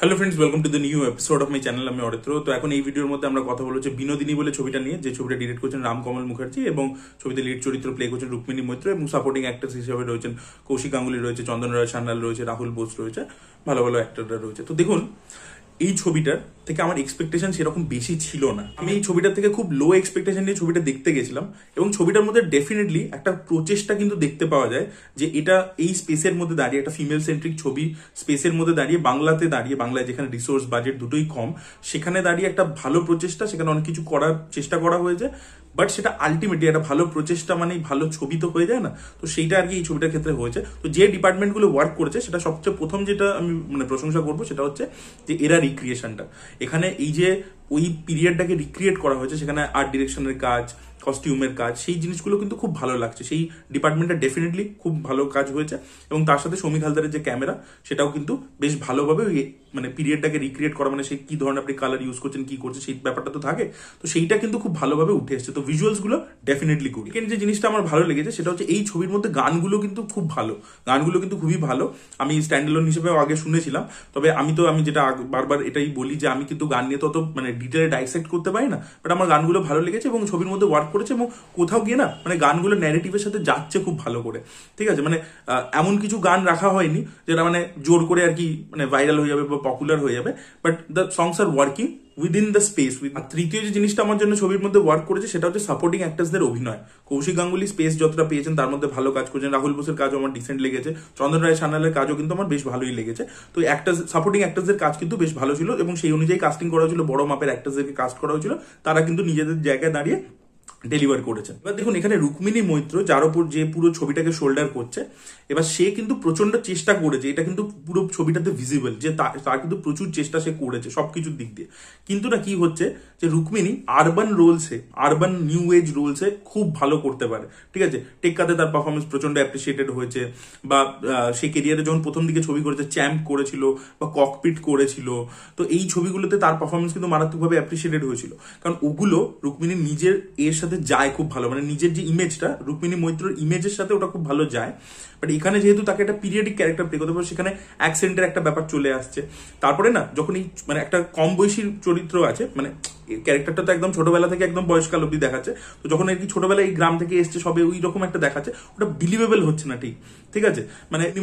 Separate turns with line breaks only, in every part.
Hello friends, welcome to the new episode of my channel. আমি অরিত্র। তো এখন এই ভিডিওর মধ্যে আমরা কথা বলছি বিনোদিনী বলে ছবিটা নিয়ে, যে ছবিটা ডিরেক্ট করছেন রামকমল মুখার্জি এবং ছবিতে লিড চরিত্র প্লে করছেন রুক্মিণী মৈত্র এবং সাপোর্টিং অ্যাক্টরস হিসেবে রয়েছেন কৌশিক গাঙ্গুলি রয়েছে, চন্দন রায় সান্যাল রয়েছে, রাহুল বোস রয়েছে, ভালো ভালো অ্যাক্টররা রয়েছে। তো দেখুন, এই ছবিটার থেকে আমার এক্সপেকটেশন সেরকম বেশি ছিল না। আমি এই ছবিটার থেকে খুব লো এক্সপেকটেশন নিয়ে ছবিটা দেখতে গেছিলাম এবং ছবিটার মধ্যে ডেফিনেটলি একটা প্রচেষ্টা কিন্তু দেখতে পাওয়া যায় যে এটা এই স্পেসের মধ্যে দাঁড়িয়ে, একটা ফিমেল সেন্ট্রিক ছবি স্পেসের মধ্যে দাঁড়িয়ে, বাংলায় যেখানে রিসোর্স বাজেট দুটোই কম, সেখানে দাঁড়িয়ে একটা ভালো প্রচেষ্টা, সেখানে অনেক কিছু করার চেষ্টা করা হয়েছে। বাট সেটা আলটিমেটলি একটা ভালো প্রচেষ্টা মানে ভালো ছবি তো হয়ে যায় না। তো সেইটা আর কি এই ছবিটার ক্ষেত্রে হয়েছে। তো যে ডিপার্টমেন্টগুলো ওয়ার্ক করেছে, সেটা সবচেয়ে প্রথম যেটা আমি প্রশংসা করবো সেটা হচ্ছে যে এরা রিক্রিয়েশনটা, এখানে এই যে ওই পিরিয়ডটাকে রিক্রিয়েট করা হয়েছে, সেখানে আর্ট ডিরেকশনের কাজ, কস্টিউমের কাজ, সেই জিনিসগুলো কিন্তু খুব ভালো লাগছে। সেই ডিপার্টমেন্টটা ডেফিনেটলি খুব ভালো কাজ হয়েছে এবং তার সাথে সৌমিক হালদারের যে ক্যামেরা, সেটাও কিন্তু বেশ ভালোভাবে পিরিয়ডটাকে রিক্রিয়েট করা, সেই কি ধরনের আপনি কালার ইউজ করছেন, কি করছে, সেই ব্যাপারটা তো থাকে। তো সেইটা কিন্তু খুব ভালোভাবে উঠে এসছে। তো ভিজুয়ালস গুলো ডেফিনেটলি গুড। কিন্তু যে জিনিসটা আমার ভালো লেগেছে সেটা হচ্ছে এই ছবির মধ্যে গানগুলো কিন্তু খুব ভালো, গানগুলো কিন্তু খুবই ভালো। আমি স্ট্যান্ডএলোন হিসেবে আগে শুনেছিলাম, তবে আমি যেটা বারবার এটাই বলি যে আমি কিন্তু গান নিয়ে তত ডিটেলে ডাইসেক্ট করতে পারি না। বাট আমার গানগুলো ভালো লেগেছে এবং ছবির মধ্যে ওয়ার্ক করেছে এবং কোথাও গিয়ে না গানগুলো ন্যারেটিভের সাথে যাচ্ছে খুব ভালো করে। ঠিক আছে, এমন কিছু গান রাখা হয়নি যেটা জোর করে আর কি ভাইরাল হয়ে যাবে বা পপুলার হয়ে যাবে, but the songs are working within the space. আর তৃতীয় যে জিনিসটা আমার জন্য ছবির মধ্যে ওয়ার্ক করেছে সেটা হচ্ছে সাপোর্টিং অ্যাক্টার্সদের অভিনয়। কৌশিক গাঙ্গুলি স্পেস যতটা পেয়েছেন তার মধ্যে ভালো কাজ করেছেন, রাহুল বোসের কাজও আমার ডিসেন্ট লেগেছে, চন্দন রায় সান্যালের কাজও কিন্তু আমার বেশ ভালোই লেগেছে। তো সাপোর্টিং অ্যাক্টার্সদের কাজ কিন্তু বেশ ভালো ছিল এবং সেই অনুযায়ী কাস্টিং করা হয়েছিল, বড় মাপের অ্যাক্টার্সদেরকে কাস্ট করা হয়েছিল, তারা কিন্তু নিজেদের জায়গায় দাঁড়িয়ে ডেলিভার করেছেন। এবার দেখুন, এখানে রুক্মিণী মৈত্র যার উপর যে পুরো ছবিটাকে শোল্ডার করছে, এবার সে কিন্তু প্রচন্ড চেষ্টা করেছে, এটা কিন্তু পুরো ছবিটাতে ভিজিবল যে তার কিন্তু প্রচুর চেষ্টা সে করেছে সবকিছুর দিক দিয়ে। কিন্তু না কি হচ্ছে যে রুক্মিণী আরবান নিউ এজ রোলসে খুব ভালো করতে পারে। ঠিক আছে, টেক্কাতে তার পারফরমেন্স প্রচন্ড অ্যাপ্রিসিয়েটেড হয়েছে, বা সে কেরিয়ারে যখন প্রথম দিকে ছবি করেছে, চ্যাম্প করেছিল বা ককপিট করেছিল, তো এই ছবিগুলোতে তার পারফরমেন্স কিন্তু মারাত্মকভাবে অ্যাপ্রিসিয়েটেড হয়েছিল, কারণ ওগুলো রুক্মিণী নিজের এর সাথে যায় খুব ভালো, নিজের যে ইমেজটা, রুক্মিণী মৈত্রর ইমেজের সাথে ওটা খুব ভালো যায়। বাট এখানে যেহেতু তাকে একটা পিরিয়ডিক ক্যারেক্টার প্লে করতে পারে, সেখানে অ্যাকসেন্টের একটা ব্যাপার চলে আসছে। তারপরে না যখন এই একটা কম বয়সী চরিত্র আছে, ক্যারেক্টারটা তো একদম ছোটবেলা থেকে একদম বয়সকাল অব্দি দেখাচ্ছে, তো যখন আর কি ছোটবেলায় এই গ্রাম থেকে এসছে সবে, ওই রকম একটা দেখাচ্ছে, ওটা বিলিভেবল হচ্ছে না। ঠিক আছে,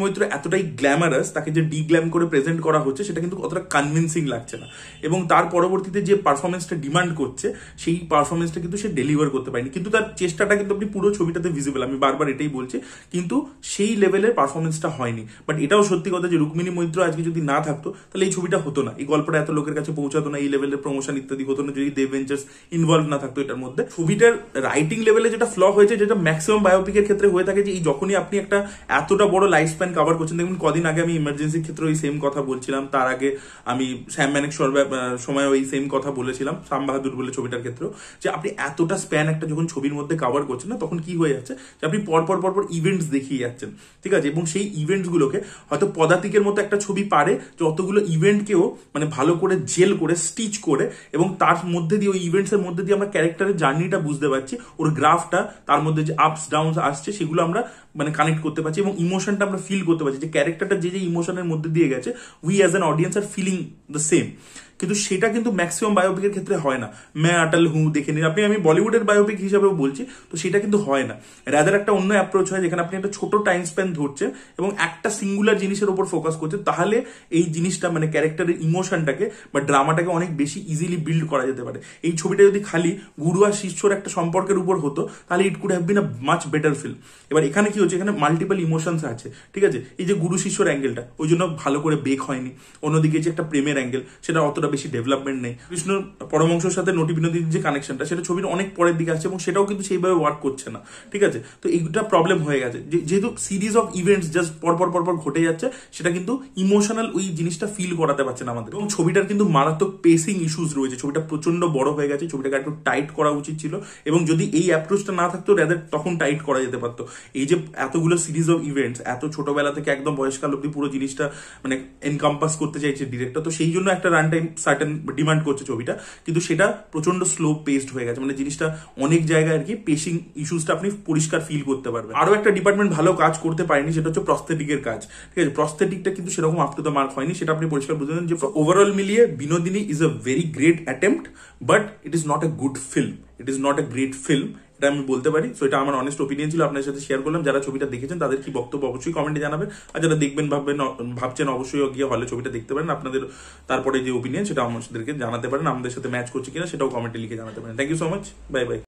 মৈত্র এতটাই গ্ল্যামারাস, তাকে যে ডিগ্ল্যাম করে প্রেজেন্ট করা হচ্ছে সেটা কিন্তু অতটা কনভিন্সিং লাগছে না, এবং তার পরবর্তীতে যে পারফরমেন্সটা ডিমান্ড করছে সেই পারফরমেন্সটা কিন্তু সে ডেলিভার করতে পারেনি। কিন্তু তার চেষ্টাটা কিন্তু আপনি পুরো ছবিটাতে ভিজিবল, আমি বারবার এটাই বলছি, কিন্তু সেই লেভেলের পারফরমেন্সটা হয়নি। বাট এটাও সত্যি কথা যে রুক্মিণী মৈত্র আজকে যদি না থাকতো তাহলে এই ছবিটা হতো না, এই গল্পটা এত লোকের কাছে পৌঁছাতো না, এই লেভেলের প্রমোশন ইত্যাদি হতো না যদি দেব ভেঞ্চার্স ইনভলভ না থাকতো এটার মধ্যে। ছবিটার রাইটিং লেভেলে যেটা ফ্ল হয়েছে, যেটা ম্যাক্সিমাম বায়োপিকের ক্ষেত্রে হয়ে থাকে, যে এই যখনই আপনি একটা এতটা বড় লাইফ স্প্যান কভার করছেন, দেখুন কদিন আগে আমি ইমার্জেন্সির ক্ষেত্রে ওই সেম কথা বলছিলাম, তার আগে আমি শ্যাম মানেক সময় ওই সেম কথা বলেছিলাম শ্যাম বাহাদুর বলে ছবিটার ক্ষেত্রেও, যে আপনি এতটা স্প্যান একটা যখন ছবির মধ্যে কভার করছেন না, তখন কি হয়ে যাচ্ছে যে আপনি পরপর ইভেন্টস দেখিয়ে যাচ্ছেন। ঠিক আছে, এবং সেই ইভেন্টস গুলোকে হয়তো পদাতিকের মতো একটা ছবি পারে যে অতগুলো ইভেন্টকেও ভালো করে জেল করে স্টিচ করে, এবং তার মধ্যে দিয়ে ওই ইভেন্টস এর মধ্যে দিয়ে আমরা ক্যারেক্টারের জার্নিটা বুঝতে পারছি, ওর গ্রাফটা, তার মধ্যে যে আপস ডাউনস আসছে সেগুলো আমরা কানেক্ট করতে পারছি, এবং ইমোশনটা আমরা ফিল করতে পারছি, যে ক্যারেক্টারটা যে ইমোশনের মধ্যে দিয়ে গেছে, we as an audience are feeling the same. কিন্তু সেটা কিন্তু ম্যাক্সিমাম বায়োপিকের ক্ষেত্রে হয় না। मैं अटल हूं দেখে নিন আপনি, আমি বলিউডের বায়োপিক হিসাবেও বলছি, তো সেটা কিন্তু হয় না। রাদার একটা অন্য অ্যাপ্রোচ হয়, যেখানে আপনি একটা ছোট টাইম স্প্যান ধরছেন এবং একটা সিঙ্গুলার জিনিসের উপর ফোকাস করছেন, তাহলে এই জিনিসটা ক্যারেক্টারের ইমোশনটাকে বা ড্রামাটাকে অনেক বেশি ইজিলি বিল্ড করা যেতে পারে। এই ছবিটা যদি খালি গুরু আর শিষ্যর একটা সম্পর্কের উপর হতো, তাহলে it could have been a much better film. এবার এখানে কি হচ্ছে, এখানে মাল্টিপল ইমোশনস আছে। ঠিক আছে, এই যে গুরু শিষ্যর অ্যাঙ্গেলটা ওই জন্য ভালো করে বেক হয়নি, অন্যদিকে যে একটা প্রেমের অ্যাঙ্গেল, সেটা অতটা বেশি ডেভেলপমেন্ট নেই। কৃষ্ণ পরমংশের সাথে নটি বিনোদিনীর যে কানেকশনটা, সেটা ছবির অনেক পরের দিকে আসছে এবং সেটাও কিন্তু সেইভাবে ওয়ার্ক করছে না। ঠিক আছে, তো এইটা প্রবলেম হয়ে গেছে, যেহেতু সিরিজ অফ ইভেন্টস জাস্ট পরপর ঘটে যাচ্ছে, সেটা কিন্তু ইমোশনাল ওই জিনিসটা ফিল করাতে পারছে না আমাদের। এবং ছবিটার কিন্তু মারাত্মক পেসিং ইস্যুস রয়েছে, ছবিটা প্রচন্ড বড় হয়ে গেছে, ছবিটাকে একটু টাইট করা উচিত ছিল, এবং যদি এই অ্যাপ্রোচটা না থাকতো তখন টাইট করা যেতে পারতো। এই যে এতগুলো সিরিজ অফ ইভেন্টস, এত ছোটবেলা থেকে একদম বয়সকাল অব্দি পুরো জিনিসটা এনকাম্পাস করতে চাইছে ডিরেক্টর, তো সেই জন্য একটা রান টাইম সার্টেন ডিমান্ড করছে ছবিটা, কিন্তু সেটা প্রচন্ড স্লো পেসড হয়ে গেছে, মানে জিনিসটা অনেক জায়গায় আর কি পেসিং ইস্যুসটা আপনি পরিষ্কার ফিল করতে পারবেন। আরো একটা ডিপার্টমেন্ট ভালো কাজ করতে পারেনি, সেটা হচ্ছে প্রস্থেটিকের কাজ। ঠিক আছে, প্রস্থেটিকটা কিন্তু সেরকম আপ টু দ্য মার্ক হয়নি, সেটা আপনি পরিষ্কার বুঝলেন যে ওভারঅল মিলিয়ে Binodini is a very great attempt, but it is not a good film, it is not a great film, এটা আমি বলতে পারি। সো এটা আমার অনেস্ট ওপিনিয়ন ছিল, আপনার সাথে শেয়ার করলাম। যারা ছবিটা দেখেছেন তাদের কি বক্তব্য অবশ্যই কমেন্টে জানাবেন, আর যারা দেখবেন ভাবছেন অবশ্যই গিয়ে হলে ছবিটা দেখতে পারেন। আপনাদের তারপরে যে ওপিনিয়ন সেটা আমাদেরকে জানাতে পারেন, আমাদের সাথে ম্যাচ করছে কিনা সেটাও কমেন্টে লিখে জানাতে পারেন। Thank you so much, bye by.